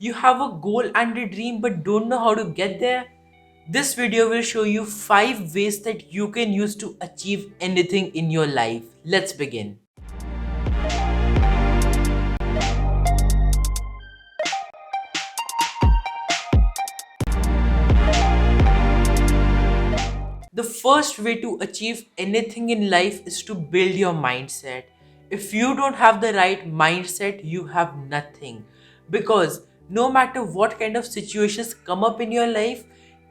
You have a goal and a dream but don't know how to get there? This video will show you 5 ways that you can use to achieve anything in your life. Let's begin. The first way to achieve anything in life is to build your mindset. If you don't have the right mindset, you have nothing. Because no matter what kind of situations come up in your life,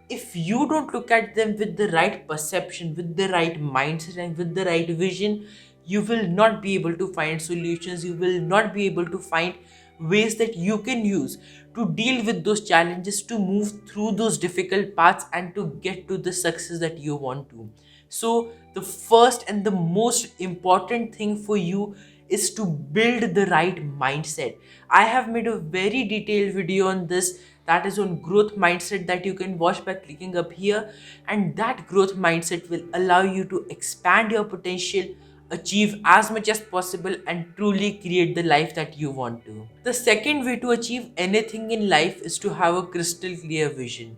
if you don't look at them with the right perception, with the right mindset, and with the right vision, you will not be able to find solutions. You will not be able to find ways that you can use to deal with those challenges, to move through those difficult paths, and to get to the success that you want to. So, the first and the most important thing for you is to build the right mindset. I have made a very detailed video on this, that is on growth mindset, that you can watch by clicking up here, and that growth mindset will allow you to expand your potential, achieve as much as possible, and truly create the life that you want to. The second way to achieve anything in life is to have a crystal clear vision.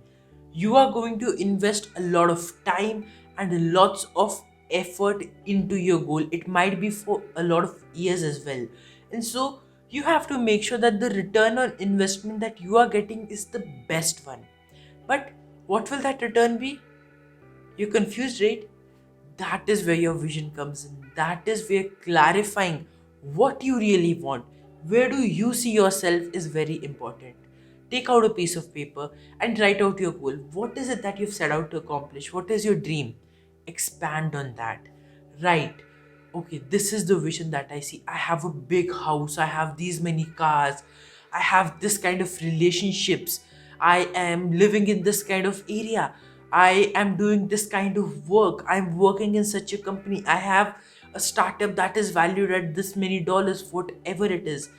You are going to invest a lot of time and lots of effort into your goal. It might be for a lot of years as well. And so you have to make sure that the return on investment that you are getting is the best one. But what will that return be? You're confused, right? That is where your vision comes in. That is where clarifying what you really want, where do you see yourself, is very important. Take out a piece of paper and write out your goal. What is it that you've set out to accomplish? What is your dream? Expand on that. Right. Okay, this is the vision that I see. I have a big house, I have these many cars, I have this kind of relationships, I am living in this kind of area, I am doing this kind of work, I'm working in such a company, I have a startup that is valued at this many dollars, whatever it is.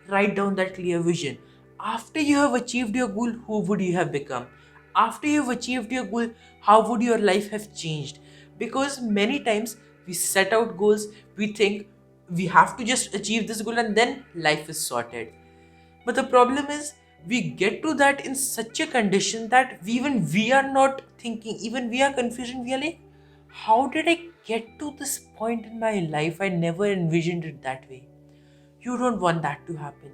Write down that clear vision. After you have achieved your goal, who would you have become? After you've achieved your goal, how would your life have changed? Because many times we set out goals, we think we have to just achieve this goal and then life is sorted. But the problem is, we get to that in such a condition that we are not thinking, even we are confused, and we are like, how did I get to this point in my life? I never envisioned it that way. You don't want that to happen.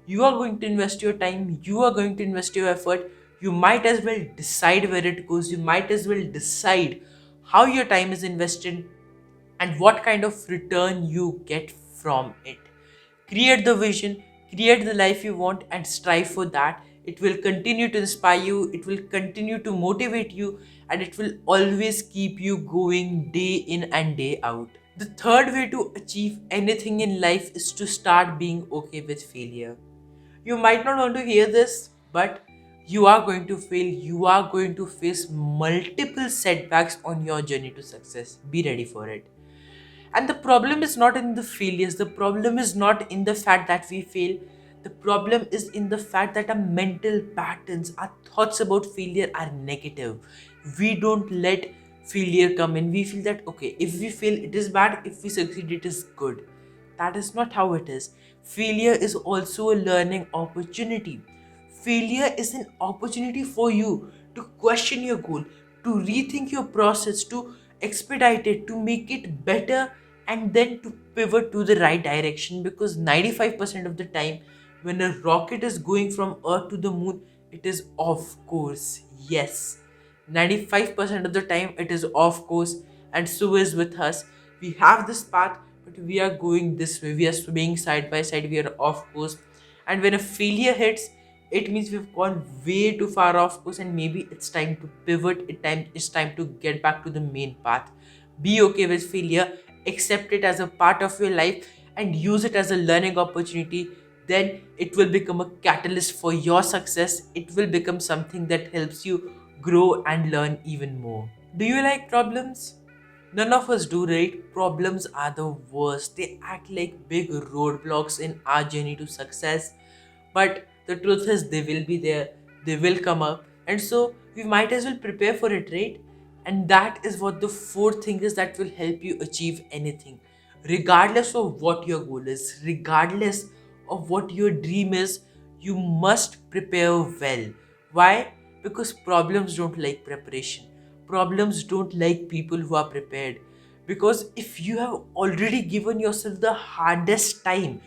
You are going to invest your time, you are going to invest your effort. You might as well decide where it goes. You might as well decide how your time is invested and what kind of return you get from it. Create the vision, create the life you want, and strive for that. It will continue to inspire you, it will continue to motivate you, and it will always keep you going day in and day out. The third way to achieve anything in life is to start being okay with failure. You might not want to hear this, but you are going to fail. You are going to face multiple setbacks on your journey to success. Be ready for it. And the problem is not in the failures, the problem is not in the fact that we fail. The problem is in the fact that our mental patterns, our thoughts about failure are negative. We don't let failure come in. We feel that, okay, if we fail, it is bad, if we succeed, it is good. That is not how it is. Failure is also a learning opportunity. Failure is an opportunity for you to question your goal, to rethink your process, to expedite it, to make it better, and then to pivot to the right direction. Because 95% of the time, when a rocket is going from Earth to the moon, it is off course. Yes, 95% of the time, it is off course, and so is with us. We have this path, but we are going this way. We are swimming side by side, we are off course. And when a failure hits, it means we've gone way too far off course, and maybe it's time to pivot. It's time to get back to the main path. Be okay with failure, accept it as a part of your life, and use it as a learning opportunity. Then it will become a catalyst for your success. It will become something that helps you grow and learn even more. Do you like problems? None of us do, right? Problems are the worst. They act like big roadblocks in our journey to success. But the truth is, they will be there, they will come up, and so we might as well prepare for it, right? And that is what the fourth thing is that will help you achieve anything. Regardless of what your goal is, regardless of what your dream is, you must prepare well. Why? Because problems don't like preparation. Problems don't like people who are prepared. Because if you have already given yourself the hardest time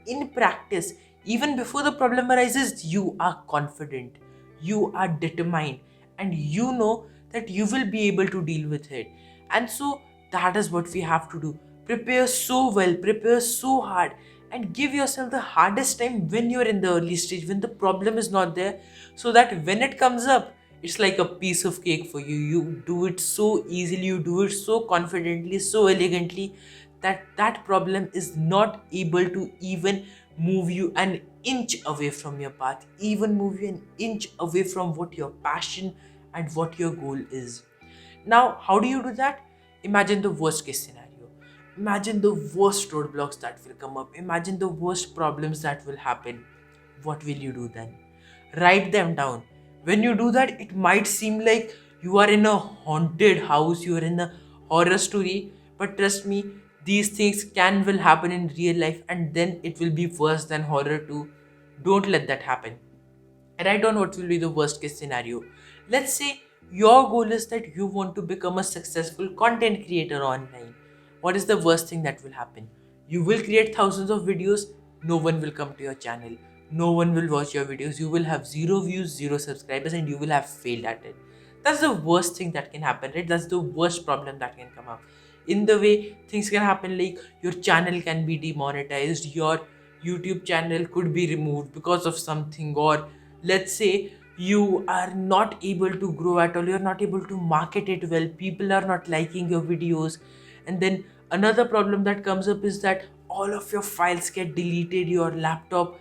in practice, even before the problem arises, you are confident, you are determined, and you know that you will be able to deal with it. And so that is what we have to do. Prepare so well, prepare so hard, and give yourself the hardest time when you're in the early stage, when the problem is not there, so that when it comes up, it's like a piece of cake for you. You do it so easily, you do it so confidently, so elegantly, that that problem is not able to even move you an inch away from your path, even move you an inch away from what your passion and what your goal is. Now, how do you do that? Imagine the worst case scenario. Imagine the worst roadblocks that will come up. Imagine the worst problems that will happen. What will you do then? Write them down. When you do that, it might seem like you are in a haunted house, you are in a horror story, but trust me, these things can will happen in real life, and then it will be worse than horror too. Don't let that happen. Write down what will be the worst case scenario. Let's say your goal is that you want to become a successful content creator online. What is the worst thing that will happen? You will create thousands of videos, no one will come to your channel, no one will watch your videos, you will have zero views, zero subscribers, and you will have failed at it. That's the worst thing that can happen, right? That's the worst problem that can come up. In the way things can happen, like your channel can be demonetized, your YouTube channel could be removed because of something, or let's say you are not able to grow at all, you're not able to market it well, people are not liking your videos. And then another problem that comes up is that all of your files get deleted, your laptop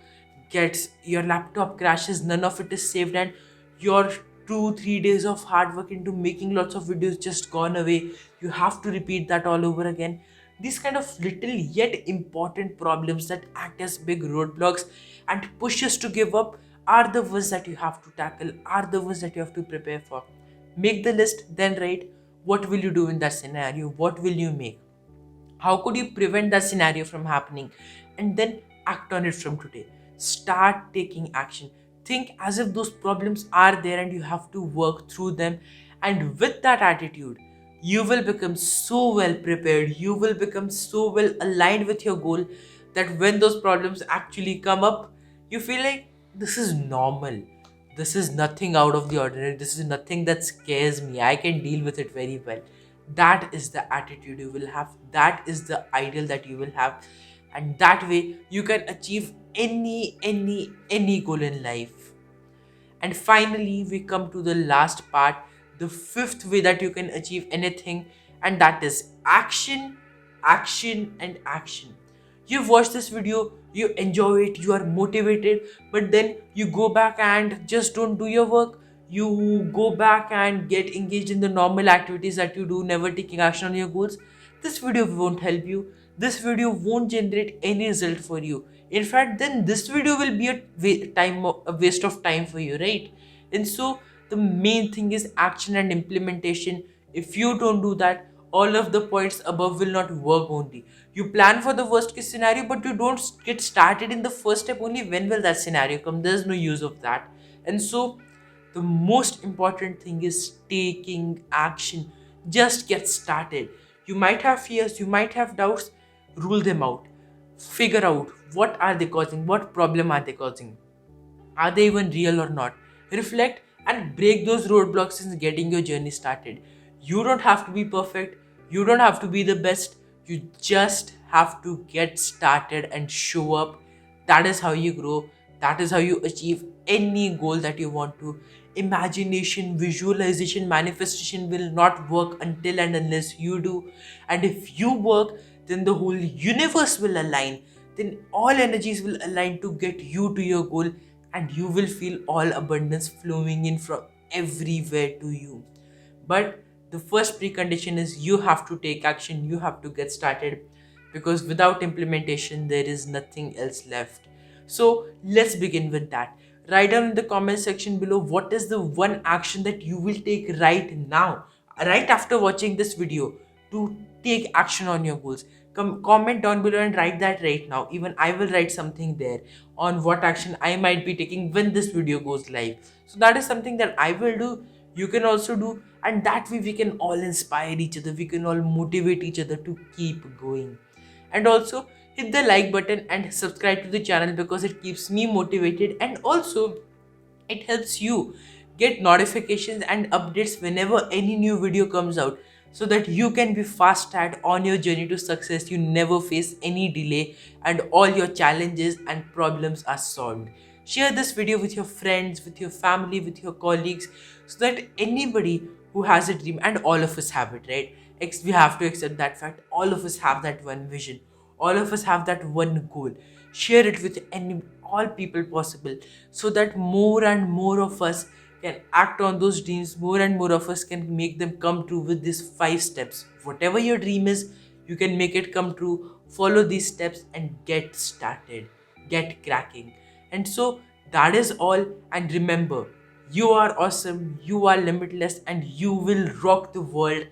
crashes, none of it is saved, and your 2 3 days of hard work into making lots of videos just gone away. You have to repeat that all over again. These kind of little yet important problems that act as big roadblocks and push us to give up are the ones that you have to tackle, are the ones that you have to prepare for. Make the list, then write what will you do in that scenario, what will you make, how could you prevent that scenario from happening, and then act on it from today. Start taking action. Think as if those problems are there and you have to work through them. And with that attitude, you will become so well prepared, you will become so well aligned with your goal, that when those problems actually come up, you feel like this is normal. This is nothing out of the ordinary. This is nothing that scares me. I can deal with it very well. That is the attitude you will have. That is the ideal that you will have. And that way you can achieve any goal in life. And finally, we come to the last part, the fifth way that you can achieve anything, and that is action, action, and action. You've watched this video, you enjoy it, you are motivated, but then you go back and just don't do your work. You go back and get engaged in the normal activities that you do, never taking action on your goals. This video won't help you. This video won't generate any result for you. In fact, then this video will be a waste of time for you, right? And so the main thing is action and implementation. If you don't do that, all of the points above will not work only. You plan for the worst case scenario, but you don't get started in the first step. Only when will that scenario come? There's no use of that. And so the most important thing is taking action. Just get started. You might have fears, you might have doubts, rule them out. Figure out what are they causing, what problem are they causing, are they even real or not? Reflect and break those roadblocks in getting your journey started. You don't have to be perfect, you don't have to be the best, you just have to get started and show up. That is how you grow, that is how you achieve any goal that you want to. Imagination, visualization, manifestation will not work until and unless you do. And if you work, then the whole universe will align. Then all energies will align to get you to your goal, and you will feel all abundance flowing in from everywhere to you. But the first precondition is you have to take action, you have to get started, because without implementation, there is nothing else left. So let's begin with that. Write down in the comment section below what is the one action that you will take right now, right after watching this video, to take action on your goals. Comment down below and write that right now. Even I will write something there on what action I might be taking when this video goes live. So that is something that I will do. You can also do, and that way we can all inspire each other. We can all motivate each other to keep going. And also hit the like button and subscribe to the channel because it keeps me motivated, and also it helps you get notifications and updates whenever any new video comes out, so that you can be fast tracked on your journey to success. You never face any delay and all your challenges and problems are solved. Share this video with your friends, with your family, with your colleagues, so that anybody who has a dream, and all of us have it, right? We have to accept that fact. All of us have that one vision. All of us have that one goal. Share it with any all people possible, so that more and more of us can act on those dreams. More and more of us can make them come true with these 5 steps. Whatever your dream is, you can make it come true. Follow these steps and get started. Get cracking. And so that is all. And remember, you are awesome, you are limitless, and you will rock the world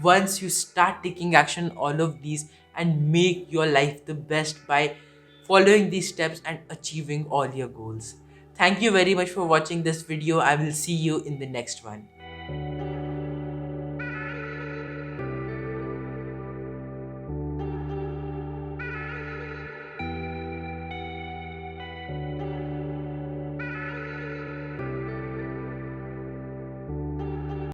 once you start taking action on all of these and make your life the best by following these steps and achieving all your goals. Thank you very much for watching this video. I will see you in the next one.